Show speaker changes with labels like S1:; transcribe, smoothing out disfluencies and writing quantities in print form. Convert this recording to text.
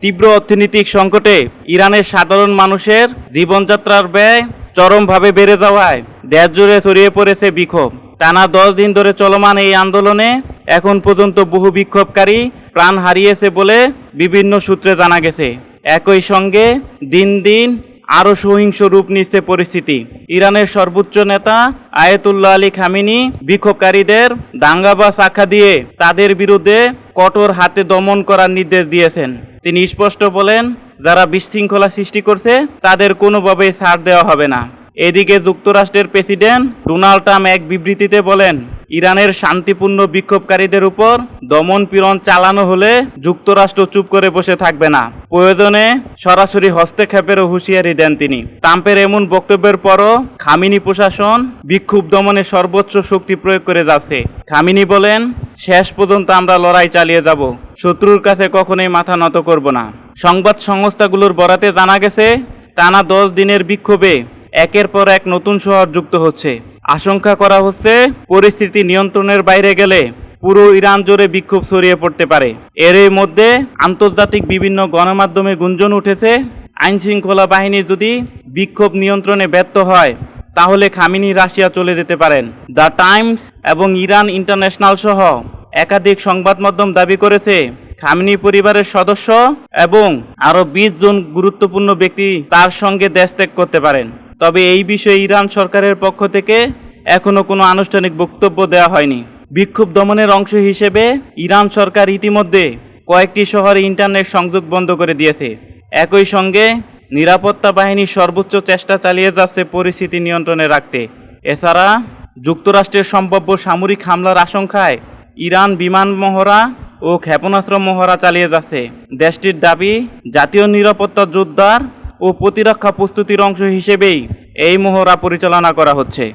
S1: তীব্র অর্থনৈতিক সংকটে ইরানের সাধারণ মানুষের জীবনযাত্রার ব্যয় চরমভাবে বেড়ে যাওয়ায় দেশ জুড়ে ছড়িয়ে পড়েছে বিক্ষোভ। টানা 10 দিন ধরে চলমান এই আন্দোলনে এখন পর্যন্ত বহু বিক্ষোভকারী প্রাণ হারিয়েছে বলে বিভিন্ন সূত্রে জানা গেছে। একই সঙ্গে দিন দিন আরও সহিংস রূপ নিচ্ছে পরিস্থিতি। ইরানের সর্বোচ্চ নেতা আয়াতুল্লাহ আলী খামেনি বিক্ষোভকারীদের দাঙ্গাবাজ আখ্যা দিয়ে তাদের বিরুদ্ধে কঠোর হাতে দমন করার নির্দেশ দিয়েছেন। তিনি স্পষ্ট বলেন, যারা বিশৃঙ্খলা সৃষ্টি করছে তাদের কোনোভাবেই ছাড় দেওয়া হবে না। এদিকে যুক্তরাষ্ট্রের প্রেসিডেন্ট ডোনাল্ড ট্রাম্প এক বিবৃতিতে বলেন, ইরানের শান্তিপূর্ণ বিক্ষোভকারীদের উপর দমন পীড়ন চালানো হলে যুক্তরাষ্ট্র চুপ করে বসে থাকবে না, প্রয়োজনে সরাসরি হস্তক্ষেপেরও হুঁশিয়ারি দেন তিনি। ট্রাম্পের এমন বক্তব্যের পরও খামেনি প্রশাসন বিক্ষোভ দমনে সর্বোচ্চ শক্তি প্রয়োগ করে যাচ্ছে। খামেনি বলেন, শেষ পর্যন্ত আমরা লড়াই চালিয়ে যাব, শত্রুর কাছে কখনোই মাথা নত করব না। সংবাদ সংস্থাগুলোর বরাতে জানা গেছে, টানা 10 দিনের বিক্ষোভে একের পর এক নতুন শহর যুক্ত হচ্ছে। আশঙ্কা করা হচ্ছে পরিস্থিতি নিয়ন্ত্রণের বাইরে গেলে পুরো ইরান জুড়ে বিক্ষোভ ছড়িয়ে পড়তে পারে। এরই মধ্যে আন্তর্জাতিক বিভিন্ন গণমাধ্যমে গুঞ্জন উঠেছে, আইনশৃঙ্খলা বাহিনী যদি বিক্ষোভ নিয়ন্ত্রণে ব্যর্থ হয় তাহলে খামেনি রাশিয়া চলে যেতে পারেন। দ্য টাইমস এবং ইরান ইন্টারন্যাশনাল সহ একাধিক সংবাদ মাধ্যম দাবি করেছে, খামেনি পরিবারের সদস্য এবং আরও 20 জন গুরুত্বপূর্ণ ব্যক্তি তার সঙ্গে দেশ ত্যাগ করতে পারেন। তবে এই বিষয়ে ইরান সরকারের পক্ষ থেকে এখনো কোনো আনুষ্ঠানিক বক্তব্য দেওয়া হয়নি। বিক্ষোভ দমনের অংশ হিসেবে ইরান সরকার ইতিমধ্যে কয়েকটি শহরে ইন্টারনেট সংযোগ বন্ধ করে দিয়েছে। একই সঙ্গে নিরাপত্তা বাহিনী সর্বোচ্চ চেষ্টা চালিয়ে যাচ্ছে পরিস্থিতি নিয়ন্ত্রণে রাখতে। এছাড়া যুক্তরাষ্ট্রের সম্ভাব্য সামরিক হামলার আশঙ্কায় ইরান বিমান মহড়া ও ক্ষেপণাস্ত্র মহড়া চালিয়ে যাচ্ছে। দেশটির দাবি, জাতীয় নিরাপত্তা জোরদার ও প্রতিরক্ষা প্রস্তুতির অংশ হিসেবেই এই মহড়া পরিচালনা করা হচ্ছে।